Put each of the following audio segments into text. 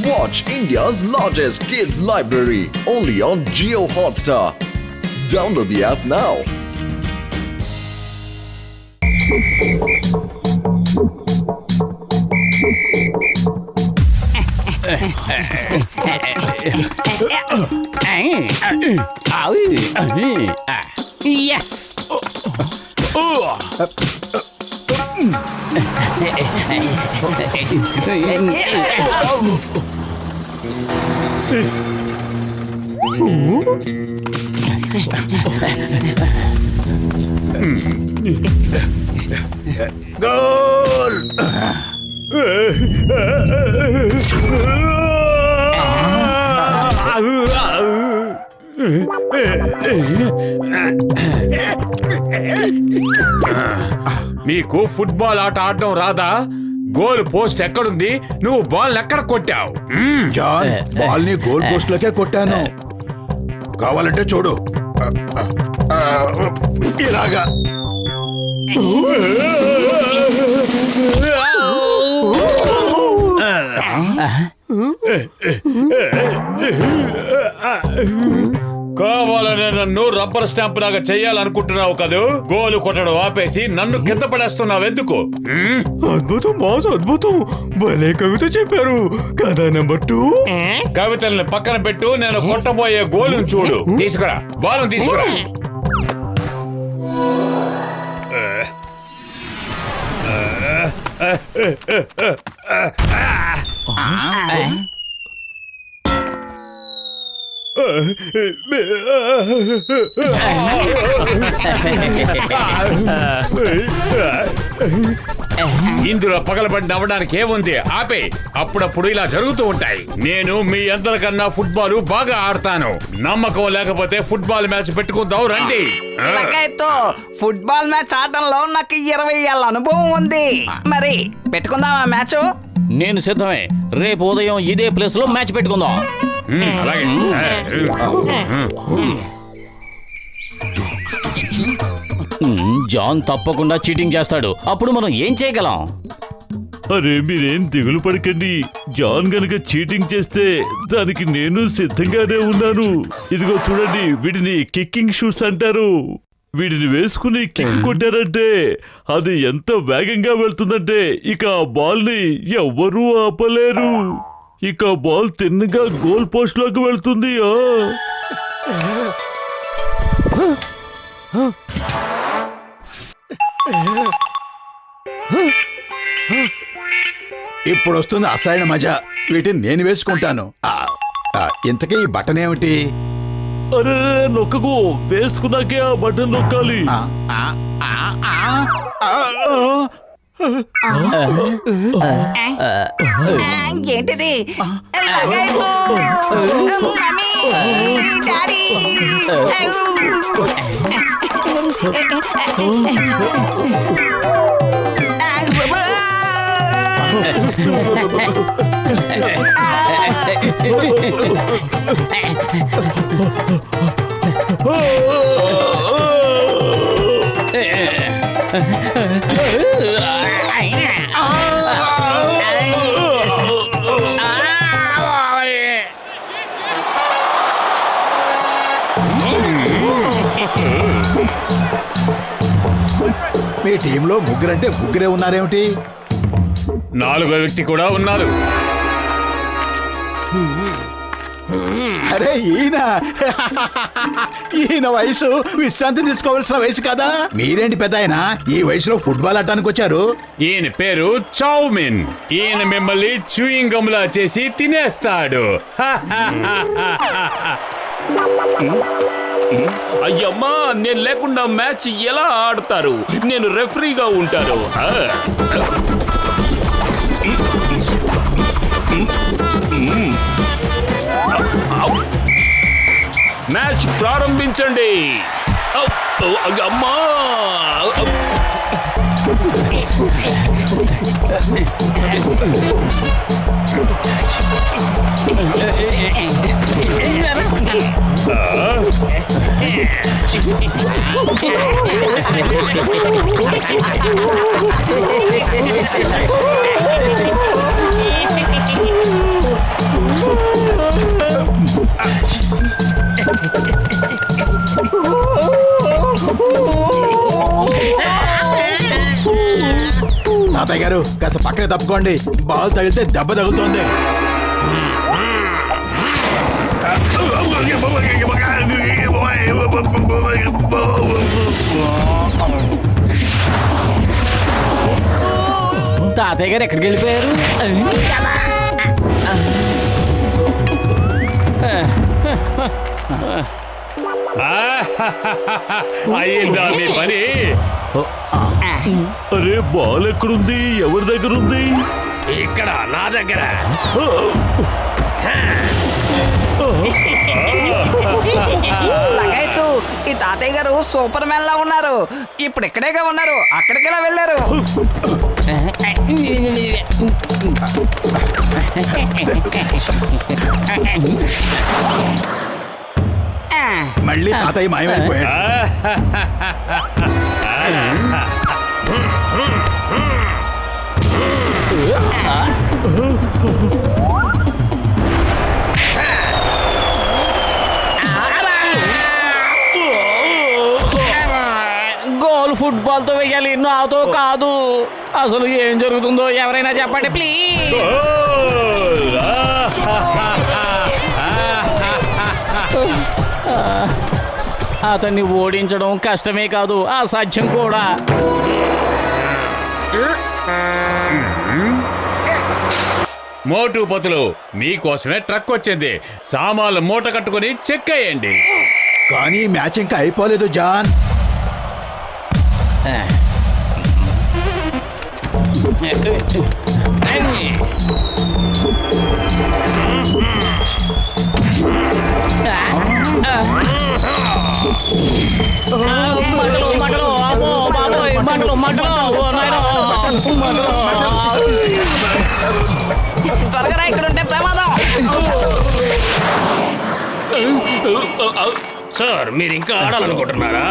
Watch India's largest kids library only on Jio Hotstar. Download the app now. Yes. Goal! నీకు football ఆట ఆడటం రాదా? Goal post ఎక్కడుంది? నువ్వు బాల్ ఎక్కడ కొట్టావు? జాన్, బాల్ ని గోల్ పోస్ట్ లోకే కొట్టాను. కావాలంటే చూడు, ఇలాగా. కావాలనే నన్ను రబ్బర్ స్టాంప్ లాగా చెయ్యాలనుకుంటున్నావు కదూ? గోలు కొట్టడం ఆపేసి నన్ను కింద పడేస్తున్నావు ఎందుకు? అద్భుతం బాస్, అద్భుతం. భలే కవిత చెప్పారు. కథ నెంబర్ 2. కవితల్ని పక్కన పెట్టు, నేను కొట్టబోయే గోలును చూడు. తీసుకురా, బాల్ తీసుకురా. ఇందులో పగలబడి నవ్వడానికి ఏముంది? ఆపే. అప్పుడప్పుడు ఇలా జరుగుతూ ఉంటాయి. నేను మీ అందరికన్నా ఫుట్బాల్ బాగా ఆడతాను. నమ్మకం లేకపోతే ఫుట్బాల్ మ్యాచ్ పెట్టుకుందాం రండి. ఫుట్బాల్ మ్యాచ్ ఆడటంలో నాకు 20 ఏళ్ళ అనుభవం ఉంది. మరి పెట్టుకుందామా మ్యాచ్? నేను సిద్ధమే. రేపు ఉదయం ఇదే ప్లేస్ లో మ్యాచ్ పెట్టుకుందాం. అలాగే. జాన్ తప్పకుండా చీటింగ్ చేస్తాడు. అప్పుడు మనం ఏం చేయగలం? అరే మీరేం దిగులు పడకండి. జాన్ గనక చీటింగ్ చేస్తే దానికి నేను సిద్ధంగానే ఉన్నాను. ఇదిగో చూడండి, వీటిని కిక్కింగ్ షూస్ అంటారు. వీటిని వేసుకుని కిక్ కొట్టారంటే అది ఎంత వేగంగా వెళ్తుందంటే ఇక ఆ బాల్ ని ఎవ్వరూ ఆపలేరు. ఇక బాల్ తిన్నగా గోల్ పోస్ట్ లోకి వెళ్తుంది. ఇప్పుడు వస్తుంది అసలైన మజా. వీటిని నేను వేసుకుంటాను. ఇంతకీ ఈ బటన్ ఏమిటి? అరే నొక్కకు, వేసుకున్నాకే ఆ బటన్ నొక్కాలి. ఏంటిది? మీ టీంలో ముగ్గురంటే ముగ్గురే ఉన్నారేమిటి? 4వ వ్యక్తి కూడా ఉన్నారు. అరే ఈయన వయసు విశ్రాంతి తీసుకోవాల్సిన వయసు కదా. మీరేంటి పెద్ద ఆయన ఈ వయసులో ఫుట్బాల్ ఆడటానికి వచ్చారు? ఈయన పేరు చౌమిన్. ఈయన మిమ్మల్ని చూయింగ్ గమ్ లా చేసి తినేస్తాడు. అయ్యమ్మా, నేను లేకుండా మ్యాచ్ ఎలా ఆడతారు? నేను రెఫరీగా ఉంటాను. మ్యాచ్ ప్రారంభించండి. అమ్మా, తాతయ్య గారు కాస్త పక్కకి తప్పుకోండి, బాల్ తగిలితే దెబ్బ తగులుతోంది. తాతయ్య గారు ఎక్కడికి వెళ్ళిపోయారు? అయ్యిందా మీ పని? అరే బాల్ ఎక్కడుంది? ఎవరి దగ్గర ఉంది? ఇక్కడ నా దగ్గర. లగైతు ఈ తాతయ్య గారు సూపర్ మ్యాన్ లా ఉన్నారు. ఇప్పుడు ఇక్కడేగా ఉన్నారు, అక్కడికి ఎలా వెళ్ళారు? మళ్ళీ తాతయ్య మాయమైపోయాడు. గోల్ ఫుట్బాల్ తో వేయాలి, నాతో కాదు. అసలు ఏం జరుగుతుందో ఎవరైనా చెప్పండి ప్లీజ్. అతన్ని ఓడించడం కష్టమే కాదు, అసాధ్యం కూడా. మోటు పతులు మీకోసమే ట్రక్ వచ్చింది. సామాన్లు మూట కట్టుకుని చెక్ అయ్యండి. కానీ మ్యాచ్ ఇంకా అయిపోలేదు జాన్. త్వరగా ఇక్కడ ఉంటే ప్రమాదం. సార్ మీరు ఇంకా ఆడాలనుకుంటున్నారా?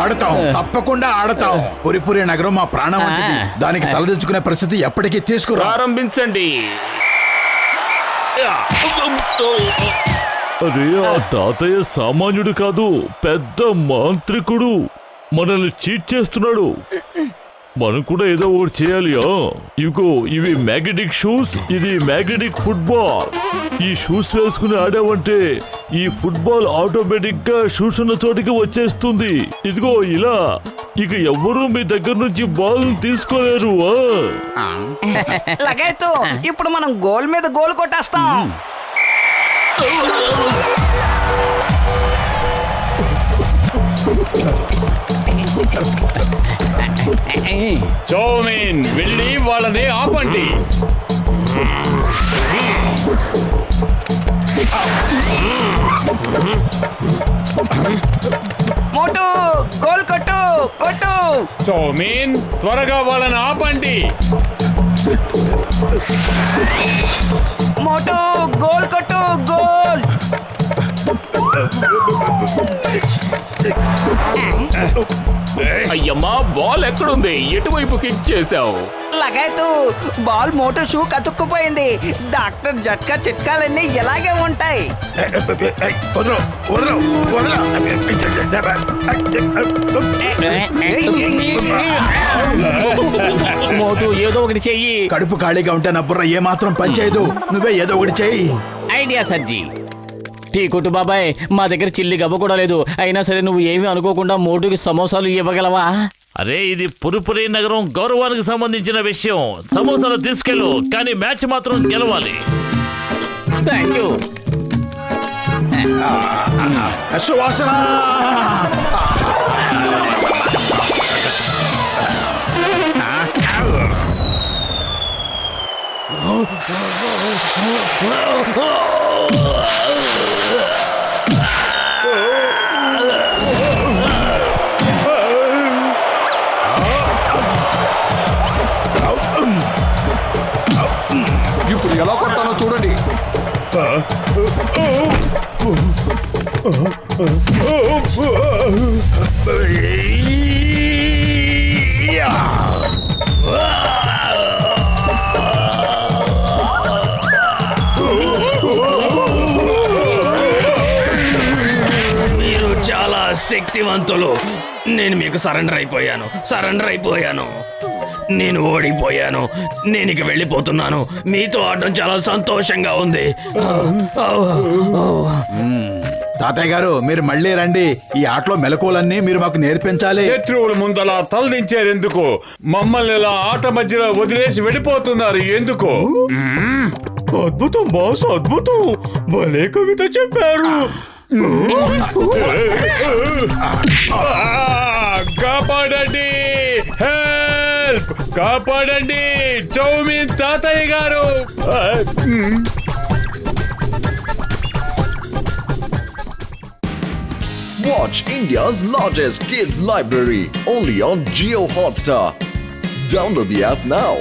ఆడతాం, తప్పకుండా ఆడతాం. పురిపురి నగరం మా ప్రాణం వంటిది. దానికి తలదించుకునే పరిస్థితి ఎప్పటికీ తీసుకురా. ప్రారంభించండి. అరే ఆ తాతయ్య సామాన్యుడు కాదు, పెద్ద మాంత్రికుడు. మనల్ని చీట్ చేస్తున్నాడు. మనం కూడా ఏదో ఒకటి చేయాలి. ఇవిగో ఇవి మ్యాగ్నెటిక్ షూస్, ఇది మ్యాగ్నెటిక్ ఫుట్బాల్. ఈ షూస్ వేసుకుని ఆడామంటే ఈ ఫుట్బాల్ ఆటోమేటిక్ గా షూస్ ఉన్న చోటికి వచ్చేస్తుంది. ఇదిగో ఇలా. ఇక ఎవ్వరూ మీ దగ్గర నుంచి బాల్ తీసుకోలేరు. లగైతు ఇప్పుడు మనం గోల్ మీద గోల్ కొట్టేస్తాం. చౌమీన్ వెళ్ళి వాళ్ళని ఆపండి. మోటు గోల్ కొట్టు కొట్టు. చౌమీన్ త్వరగా వాళ్ళని ఆపండి. మోటు గోల్ కొట్టు గోల్. అయ్యమ్మా బాల్ ఎక్కడుంది? ఎటువైపు కిక్ చేసావు? లగైతు బాల్ మోటు షూ కతుక్కుపోయింది. డాక్టర్ జట్కా చిట్కాలన్నీ ఇలాగే ఉంటాయి. మోటు ఏదో ఒకటి చెయ్యి. కడుపు ఖాళీగా ఉంటే నా బుర్ర ఏమాత్రం పనిచేయదు. నువ్వే ఏదో ఒకటి చెయ్యి. ఐడియా సజ్జీ. టీ కొట్టు బాబాయ్, మా దగ్గర చిల్లి గవ్వ కూడా లేదు. అయినా సరే నువ్వు ఏమీ అనుకోకుండా మోటుకి సమోసాలు ఇవ్వగలవా? అరే ఇది పురుపురి నగరం గౌరవానికి సంబంధించిన విషయం. సమోసాలు తీసుకెళ్ళు, కానీ మ్యాచ్ మాత్రం గెలవాలి. Thank you. సువాసన. ఇప్పుడు ఎలా కొడతానో చూడండి. మీరు చాలా శక్తివంతులు. నేను మీకు సరెండర్ అయిపోయాను. నేను ఓడిపోయాను. నేను ఇక వెళ్ళిపోతున్నాను. మీతో ఆడడం చాలా సంతోషంగా ఉంది. తాతయ్య గారు మీరు మళ్ళీ రండి. ఈ ఆటలో మెలకువలన్నీ మీరు మాకు నేర్పించాలి. శత్రువుల ముందలా తలదించారు ఎందుకు? మమ్మల్ని ఇలా ఆట మధ్యలో వదిలేసి వెళ్ళిపోతున్నారు ఎందుకు? అద్భుతం బాస్, అద్భుతం. భలే కవిత చెప్పారు. కాపాడండి, హెల్ప్, కాపాడండి చౌమీన్ తాతయ్య గారు. Watch India's largest kids library only on Geo Hotstar. Download the app now.